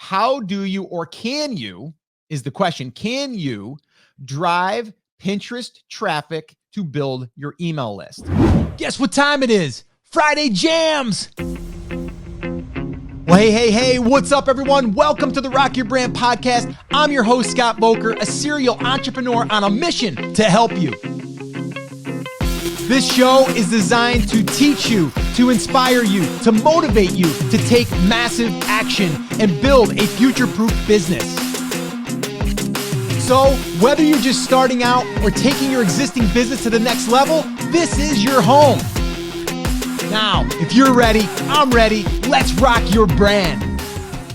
how do you, or can you, is the question, can you drive Pinterest traffic to build your email list? Guess what time it is? Friday Jams! Well, hey, what's up, everyone? Welcome to the Rock Your Brand podcast. I'm your host, Scott Boker, a serial entrepreneur on a mission to help you. This show is designed to teach you, to inspire you, to motivate you to take massive action and build a future-proof business. So, whether you're just starting out or taking your existing business to the next level, this is your home. Now, if you're ready, I'm ready. Let's rock your brand.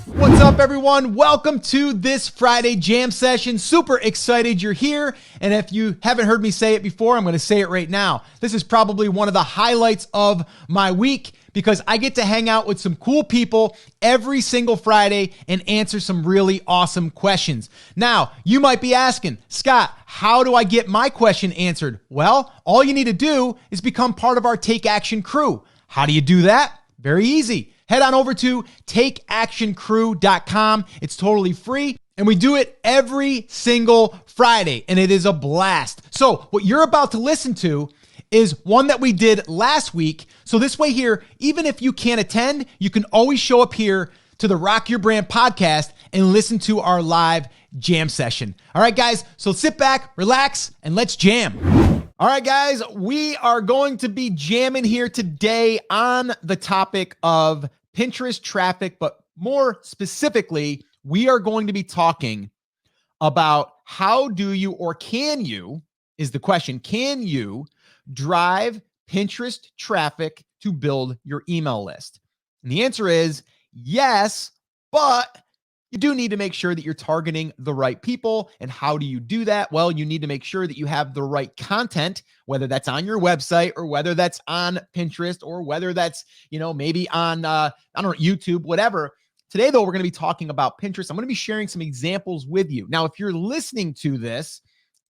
What's up, everyone? Welcome to this Friday Jam session. Super excited you're here. And if you haven't heard me say it before, I'm going to say it right now. This is probably one of the highlights of my week because I get to hang out with some cool people every single Friday and answer some really awesome questions. Now, you might be asking, Scott, how do I get my question answered? Well, all you need to do is become part of our Take Action crew. How do you do that? Very easy. Head on over to takeactioncrew.com. It's totally free, and we do it every single Friday, and it is a blast. So what you're about to listen to is one that we did last week. So this way here, even if you can't attend, you can always show up here to the Rock Your Brand podcast and listen to our live jam session. All right, guys, so sit back, relax, and let's jam. All right, guys, we are going to be jamming here today on the topic of Pinterest traffic, but more specifically, we are going to be talking about how do you, or can you, is the question, can you drive Pinterest traffic to build your email list? And the answer is yes, but you do need to make sure that you're targeting the right people. And how do you do that? Well, you need to make sure that you have the right content, whether that's on your website or whether that's on Pinterest or whether that's, maybe on, YouTube, whatever. Today, though, we're going to be talking about Pinterest. I'm going to be sharing some examples with you. Now, if you're listening to this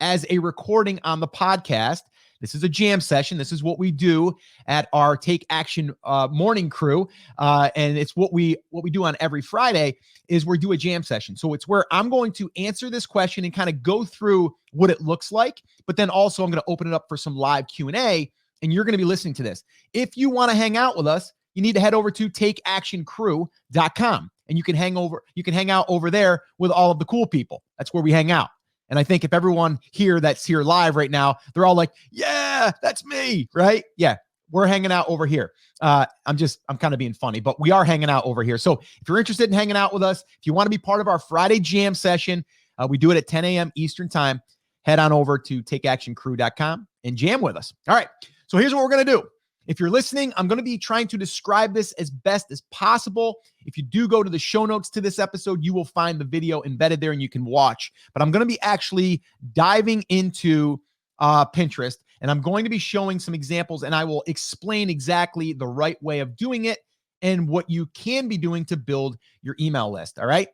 as a recording on the podcast, this is a jam session. This is what we do at our Take Action morning crew. And it's what we do on every Friday is we do a jam session. So it's where I'm going to answer this question and kind of go through what it looks like. But then also I'm going to open it up for some live Q&A, and you're going to be listening to this. If you want to hang out with us, you need to head over to takeactioncrew.com, and you can hang out over there with all of the cool people. That's where we hang out. And I think if everyone here that's here live right now, they're all like, yeah, that's me, right? Yeah, we're hanging out over here. I'm kind of being funny, but we are hanging out over here. So if you're interested in hanging out with us, if you want to be part of our Friday jam session, we do it at 10 a.m. Eastern time. Head on over to takeactioncrew.com and jam with us. All right, so here's what we're going to do. If you're listening, I'm going to be trying to describe this as best as possible. If you do go to the show notes to this episode, you will find the video embedded there and you can watch. But I'm going to be actually diving into Pinterest, and I'm going to be showing some examples, and I will explain exactly the right way of doing it and what you can be doing to build your email list. All right.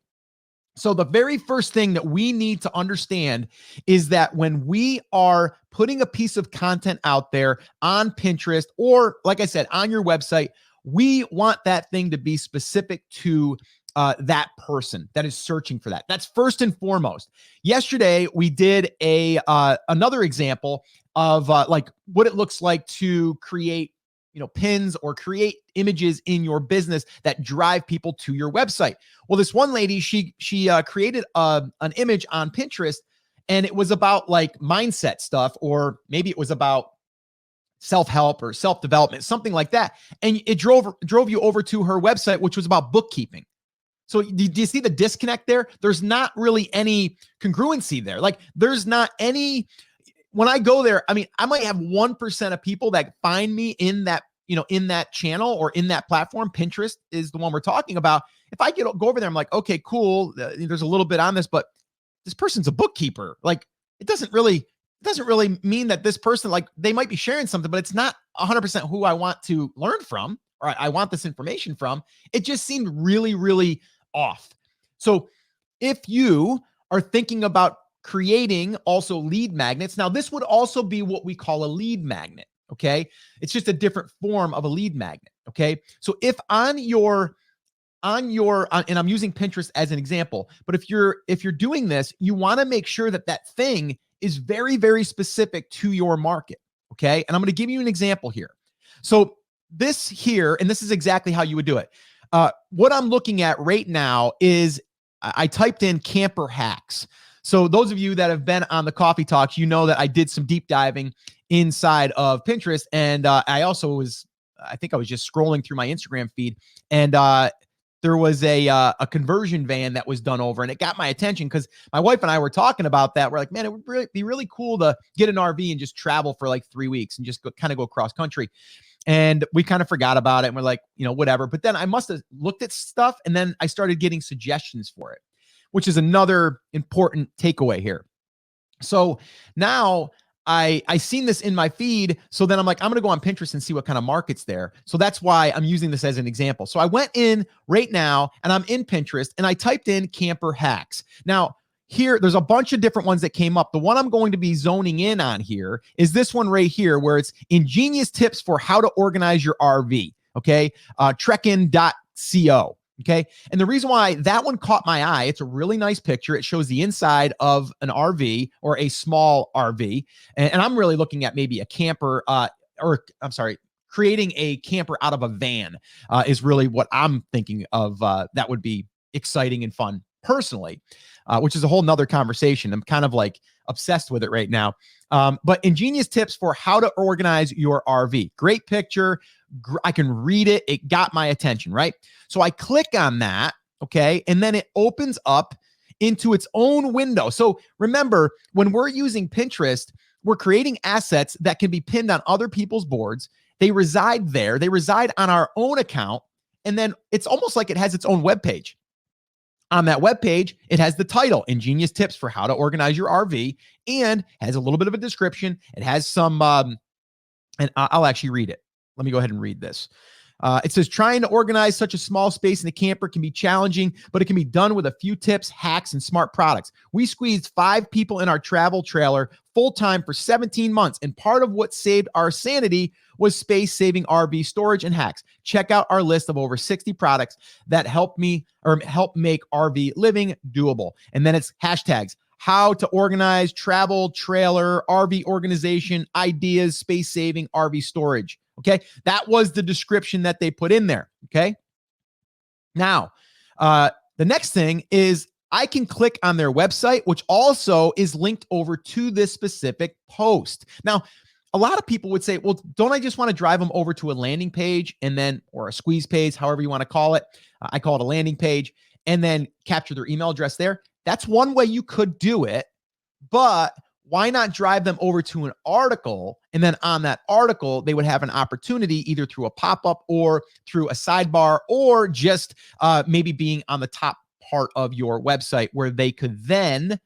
So the very first thing that we need to understand is that when we are putting a piece of content out there on Pinterest, or like I said, on your website, we want that thing to be specific to that person that is searching for that. That's first and foremost. Yesterday, we did another example of like what it looks like to create pins or create images in your business that drive people to your website. Well, this one lady, she created an image on Pinterest, and it was about like mindset stuff, or maybe it was about self-help or self-development, something like that. And it drove you over to her website, which was about bookkeeping. So do you see the disconnect there? There's not really any congruency there. Like there's not any. When I go there, I mean, I might have 1% of people that find me in that, in that channel or in that platform. Pinterest is the one we're talking about. If I go over there, I'm like, okay, cool. There's a little bit on this, but this person's a bookkeeper. Like it doesn't really mean that this person, like they might be sharing something, but it's not 100% who I want to learn from, or I want this information from. It just seemed really, really off. So if you are thinking about creating also lead magnets. Now, this would also be what we call a lead magnet, okay? It's just a different form of a lead magnet, okay? So if on your and I'm using Pinterest as an example, but if you're doing this, you want to make sure that that thing is very, very specific to your market. Okay. And I'm going to give you an example here. So this here, and this is exactly how you would do it. What I'm looking at right now is I typed in camper hacks. So those of you that have been on the coffee talks, you know that I did some deep diving inside of Pinterest. And I think I was just scrolling through my Instagram feed, and there was a conversion van that was done over, and it got my attention because my wife and I were talking about that. We're like, man, it would be really cool to get an RV and just travel for like 3 weeks and just kind of go cross country. And we kind of forgot about it, and we're like, whatever. But then I must have looked at stuff, and then I started getting suggestions for it, which is another important takeaway here. So now I seen this in my feed. So then I'm like, I'm going to go on Pinterest and see what kind of market's there. So that's why I'm using this as an example. So I went in right now and I'm in Pinterest and I typed in camper hacks. Now here, there's a bunch of different ones that came up. The one I'm going to be zoning in on here is this one right here, where it's ingenious tips for how to organize your RV. Okay. Trekin.co. Okay. And the reason why that one caught my eye, it's a really nice picture. It shows the inside of an RV or a small RV. And I'm really looking at maybe a camper, creating a camper out of a van is really what I'm thinking of. That would be exciting and fun personally, which is a whole nother conversation. I'm kind of like obsessed with it right now. But ingenious tips for how to organize your RV. Great picture. I can read it. It got my attention, right? So I click on that, okay? And then it opens up into its own window. So remember, when we're using Pinterest, we're creating assets that can be pinned on other people's boards. They reside there. They reside on our own account. And then it's almost like it has its own web page. On that web page, it has the title, Ingenious Tips for How to Organize Your RV, and has a little bit of a description. It has some, and I'll actually read it. Let me go ahead and read this. It says, trying to organize such a small space in a camper can be challenging, but it can be done with a few tips, hacks, and smart products. We squeezed 5 people in our travel trailer full-time for 17 months, and part of what saved our sanity was space-saving RV storage and hacks. Check out our list of over 60 products that help make RV living doable. And then it's hashtags, how to organize travel trailer, RV organization, ideas, space-saving RV storage. Okay, that was the description that they put in there. Okay, now the next thing is I can click on their website, which also is linked over to this specific post. Now, a lot of people would say, well, don't I just want to drive them over to a landing page and then, or a squeeze page, however you want to call it. I call it a landing page, and then capture their email address there. That's one way you could do it, but why not drive them over to an article? And then on that article, they would have an opportunity either through a pop-up or through a sidebar, or just maybe being on the top part of your website where they could then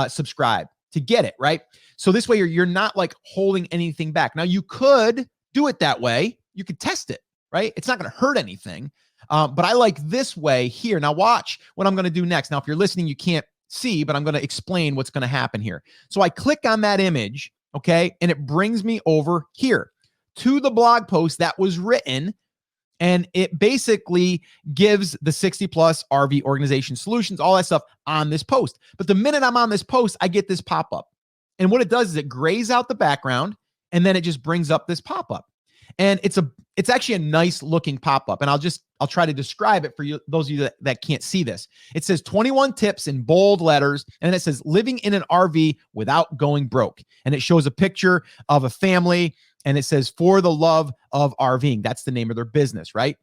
subscribe to get it, right? So this way you're not like holding anything back. Now you could do it that way. You could test it, right? It's not going to hurt anything. But I like this way here. Now watch what I'm going to do next. Now, if you're listening, you can't see, but I'm going to explain what's going to happen here. So I click on that image, okay, and it brings me over here to the blog post that was written, and it basically gives the 60 plus RV organization solutions, all that stuff on this post. But the minute I'm on this post, I get this pop-up. And what it does is it grays out the background, and then it just brings up this pop-up. And it's actually a nice looking pop-up. And I'll try to describe it for you, those of you that can't see this. It says 21 tips in bold letters, and it says living in an RV without going broke. And it shows a picture of a family, and it says for the love of RVing. That's the name of their business, right?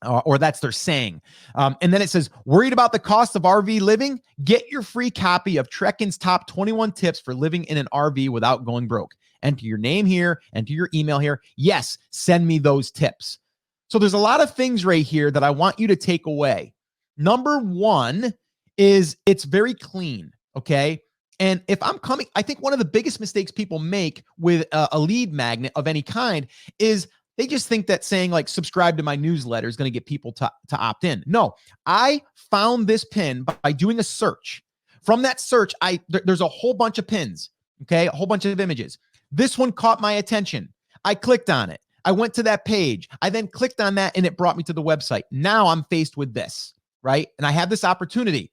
Or that's their saying. And then it says, worried about the cost of RV living? Get your free copy of Trekin's top 21 tips for living in an RV without going broke. Enter your name here, enter your email here. Yes, send me those tips. So there's a lot of things right here that I want you to take away. Number one is it's very clean, okay? And if I'm coming, I think one of the biggest mistakes people make with a lead magnet of any kind is they just think that saying like subscribe to my newsletter is going to get people to opt in. No, I found this pin by doing a search. From that search, there's a whole bunch of pins, okay? A whole bunch of images. This one caught my attention. I clicked on it. I went to that page. I then clicked on that and it brought me to the website. Now I'm faced with this, right? And I have this opportunity.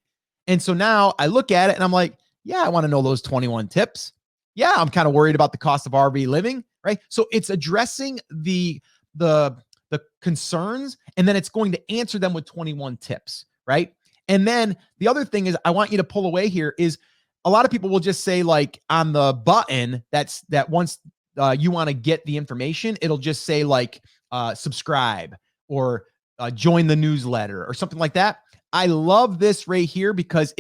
And so now I look at it and I'm like, yeah, I want to know those 21 tips. Yeah, I'm kind of worried about the cost of RV living, right? So it's addressing the concerns, and then it's going to answer them with 21 tips, right? And then the other thing is I want you to pull away here is a lot of people will just say like on the button that once you want to get the information, it'll just say like subscribe or join the newsletter or something like that. I love this right here because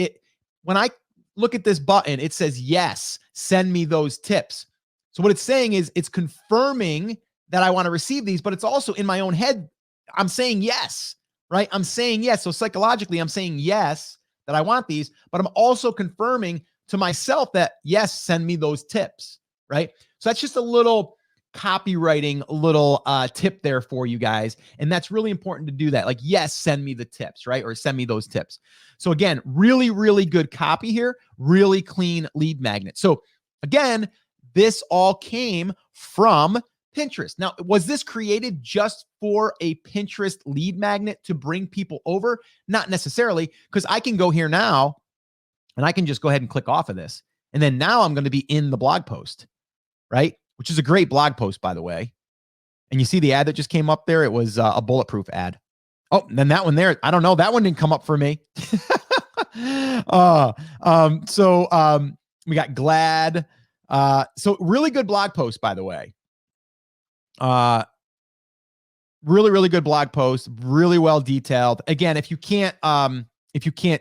when I look at this button, it says, yes, send me those tips. So what it's saying is it's confirming that I want to receive these, but it's also in my own head. I'm saying yes, right? I'm saying yes. So psychologically, I'm saying yes, that I want these, but I'm also confirming to myself that yes, send me those tips, right? So that's just a little copywriting little tip there for you guys. And that's really important to do that. Like, yes, send me the tips, right? Or send me those tips. So again, really, really good copy here, really clean lead magnet. So again, this all came from Pinterest. Now, was this created just for a Pinterest lead magnet to bring people over? Not necessarily, because I can go here now and I can just go ahead and click off of this. And then now I'm going to be in the blog post, right? Which is a great blog post, by the way. And you see the ad that just came up there? It was a bulletproof ad. Oh, and then that one there, I don't know. That one didn't come up for me. We got Glad. So really good blog post, by the way. Really, really good blog post, really well detailed. Again, if you can't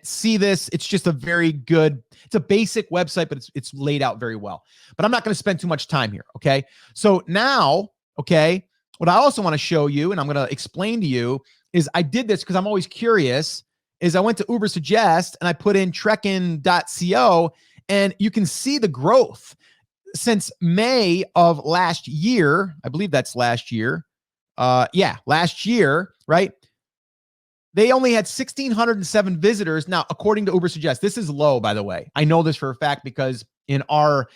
see this, it's just a very good, it's a basic website, but it's laid out very well. But I'm not going to spend too much time here. Okay. So now, okay, what I also want to show you, and I'm going to explain to you, is I did this because I'm always curious, is I went to Ubersuggest and I put in trekkin.co, and you can see the growth since May of last year. I believe that's last year. Last year, right? They only had 1,607 visitors. Now, according to Ubersuggest, this is low, by the way. I know this for a fact because in our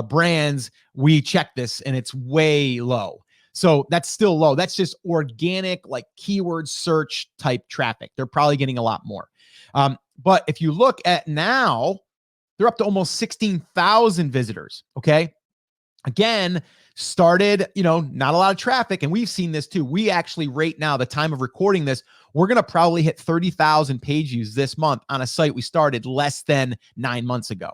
brands, we check this and it's way low. So that's still low. That's just organic, like keyword search type traffic. They're probably getting a lot more. But if you look at now, they're up to almost 16,000 visitors. Okay. Again, started, not a lot of traffic. And we've seen this too. We actually right now, the time of recording this, we're going to probably hit 30,000 page views this month on a site we started less than 9 months ago.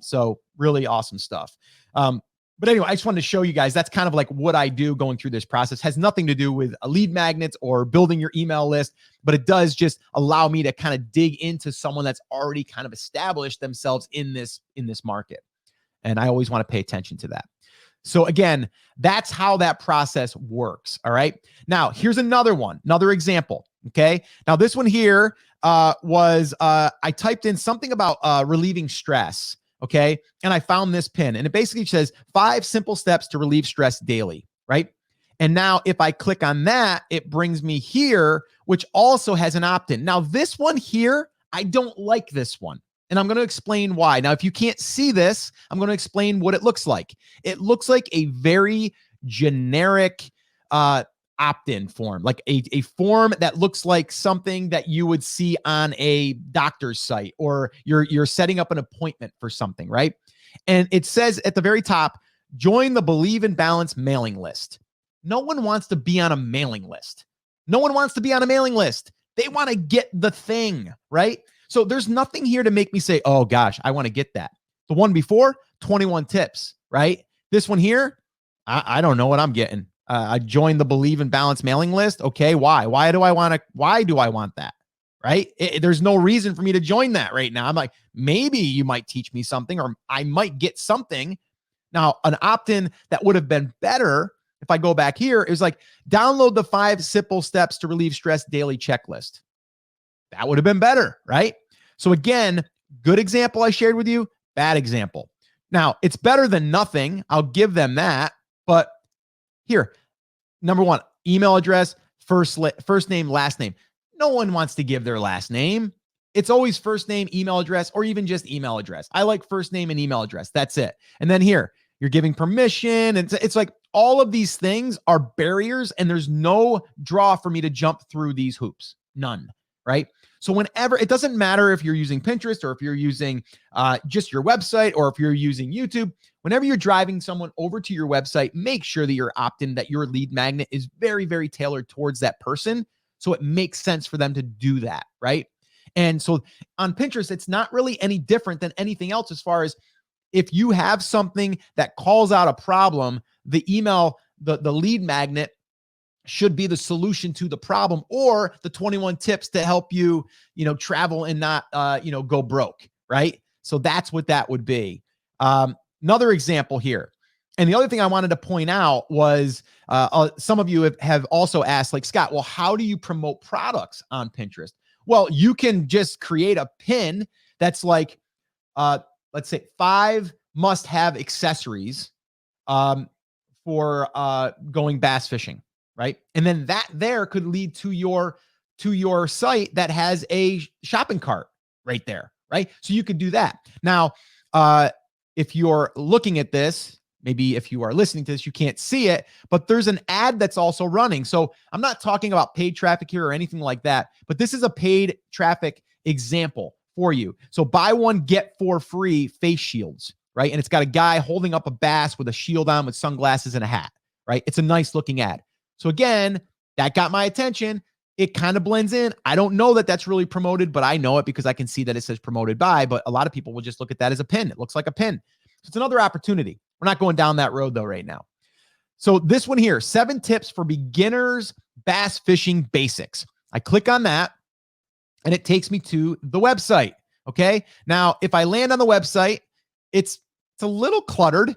So really awesome stuff. But anyway, I just wanted to show you guys, that's kind of like what I do going through this process. Has nothing to do with lead magnets or building your email list, but it does just allow me to kind of dig into someone that's already kind of established themselves in this market. And I always want to pay attention to that. So again, that's how that process works. All right. Now, here's another example. Okay. Now, this one here was I typed in something about relieving stress. Okay. And I found this pin, and it basically says 5 simple steps to relieve stress daily. Right. And now if I click on that, it brings me here, which also has an opt-in. Now, this one here, I don't like this one. And I'm going to explain why. Now, if you can't see this, I'm going to explain what it looks like. It looks like a very generic opt-in form, like a form that looks like something that you would see on a doctor's site, or you're setting up an appointment for something, right? And it says at the very top, join the Believe in Balance mailing list. No one wants to be on a mailing list. No one wants to be on a mailing list. They want to get the thing, right? So there's nothing here to make me say, oh gosh, I want to get that. The one before, 21 tips, right? This one here, I don't know what I'm getting. I joined the Believe in Balance mailing list. Okay, why? Why do I want that? Right? There's no reason for me to join that right now. I'm like, maybe you might teach me something, or I might get something. Now, an opt-in that would have been better, if I go back here, is like, download the 5 simple steps to relieve stress daily checklist. That would have been better, right? So again, good example I shared with you, bad example. Now, it's better than nothing. I'll give them that. But here, number 1, email address, first name, last name. No one wants to give their last name. It's always first name, email address, or even just email address. I like first name and email address. That's it. And then here, you're giving permission. And it's like all of these things are barriers, and there's no draw for me to jump through these hoops. None, right? So whenever, it doesn't matter if you're using Pinterest or if you're using just your website or if you're using YouTube, whenever you're driving someone over to your website, make sure that you're opt-in, that your lead magnet is very, very tailored towards that person. So it makes sense for them to do that, right? And so on Pinterest, it's not really any different than anything else as far as if you have something that calls out a problem, the email, the lead magnet should be the solution to the problem, or the 21 tips to help you, travel and not, go broke, right? So that's what that would be. Another example here. And the other thing I wanted to point out was some of you have also asked, like, Scott, well, how do you promote products on Pinterest? Well, you can just create a pin that's like, let's say 5 must-have accessories for going bass fishing, right? And then that there could lead to your site that has a shopping cart right there, right? So you could do that. Now, if you're looking at this, maybe if you are listening to this, you can't see it, but there's an ad that's also running. So I'm not talking about paid traffic here or anything like that, but this is a paid traffic example for you. So buy one, get 4 free face shields, right? And it's got a guy holding up a bass with a shield on with sunglasses and a hat, right? It's a nice looking ad. So again, that got my attention. It kind of blends in. I don't know that that's really promoted, but I know it because I can see that it says promoted by, but a lot of people will just look at that as a pin. It looks like a pin. So it's another opportunity. We're not going down that road though right now. So this one here, 7 tips for beginners bass fishing basics. I click on that and it takes me to the website. Okay. Now, if I land on the website, it's a little cluttered.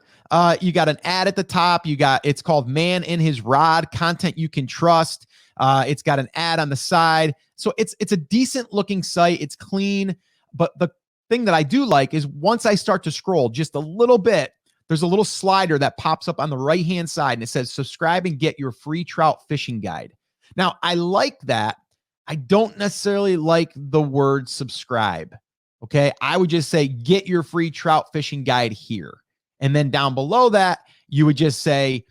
You got an ad at the top. It's called Man in His Rod, content you can trust. It's got an ad on the side. So it's a decent looking site. It's clean. But the thing that I do like is once I start to scroll just a little bit, there's a little slider that pops up on the right-hand side and it says subscribe and get your free trout fishing guide. Now, I like that. I don't necessarily like the word subscribe. Okay. I would just say get your free trout fishing guide here. And then down below that, you would just say,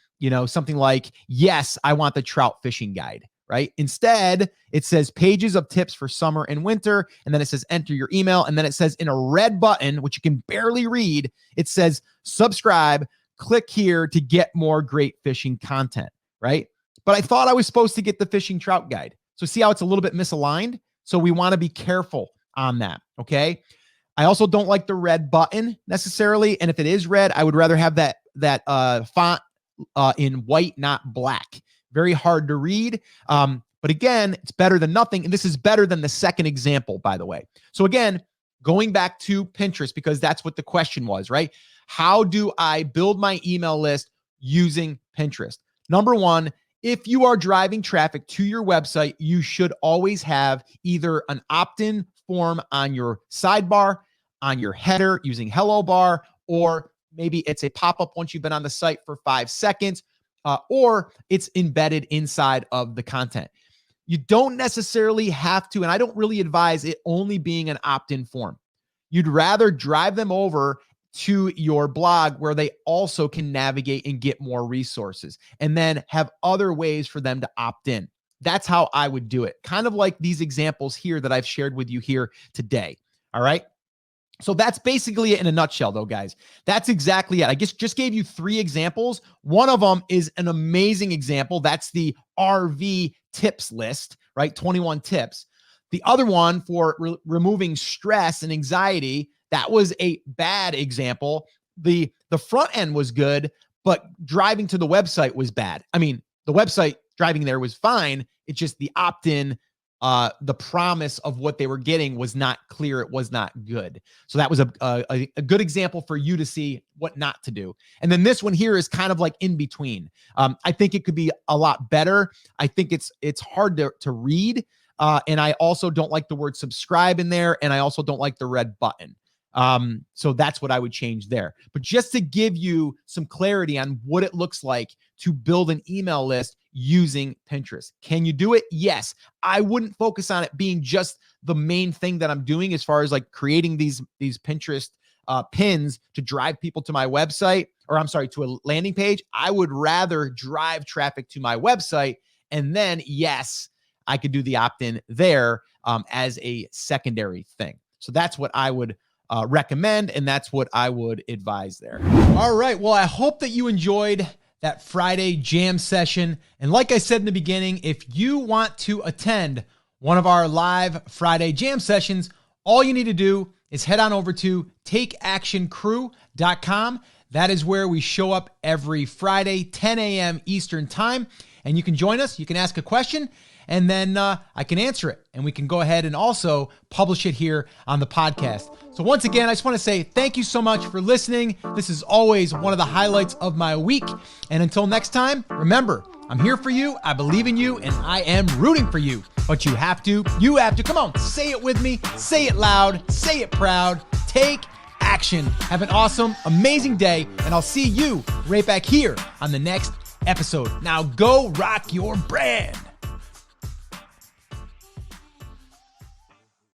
something like, yes, I want the trout fishing guide, right? Instead, it says pages of tips for summer and winter. And then it says enter your email. And then it says in a red button, which you can barely read, it says subscribe, click here to get more great fishing content, right? But I thought I was supposed to get the fishing trout guide. So see how it's a little bit misaligned? So we want to be careful on that, okay? I also don't like the red button necessarily. And if it is red, I would rather have that font in white, not black. Very hard to read. But again, it's better than nothing. And this is better than the second example, by the way. So again, going back to Pinterest, because that's what the question was, right? How do I build my email list using Pinterest? Number one, if you are driving traffic to your website, you should always have either an opt-in form on your sidebar, on your header using hello bar, or maybe it's a pop-up once you've been on the site for 5 seconds, or it's embedded inside of the content. You don't necessarily have to, and I don't really advise it only being an opt-in form. You'd rather drive them over to your blog where they also can navigate and get more resources, and then have other ways for them to opt in. That's how I would do it. Kind of like these examples here that I've shared with you here today. All right. So that's basically it in a nutshell though, guys. That's exactly it. I just gave you 3 examples. One of them is an amazing example. That's the RV tips list, right? 21 tips. The other one for removing stress and anxiety, that was a bad example. The front end was good, but driving to the website was bad. I mean, the website driving there was fine. It's just the opt-in, the promise of what they were getting was not clear. It was not good. So that was a good example for you to see what not to do. And then this one here is kind of like in between. I think it could be a lot better. I think it's hard to read. And I also don't like the word subscribe in there. And I also don't like the red button. So that's what I would change there. But just to give you some clarity on what it looks like to build an email list using Pinterest. Can you do it? Yes. I wouldn't focus on it being just the main thing that I'm doing as far as like creating these Pinterest pins to drive people to my website, or I'm sorry, to a landing page. I would rather drive traffic to my website. And then, yes, I could do the opt-in there as a secondary thing. So that's what I would recommend, and that's what I would advise there. All right. Well, I hope that you enjoyed that Friday jam session. And like I said in the beginning, if you want to attend one of our live Friday jam sessions, all you need to do is head on over to takeactioncrew.com. That is where we show up every Friday, 10 a.m. Eastern time. And you can join us. You can ask a question, and then I can answer it. And we can go ahead and also publish it here on the podcast. So once again, I just want to say thank you so much for listening. This is always one of the highlights of my week. And until next time, remember, I'm here for you, I believe in you, and I am rooting for you. But you have to, come on, say it with me, say it loud, say it proud, take action. Have an awesome, amazing day, and I'll see you right back here on the next episode. Now go rock your brand.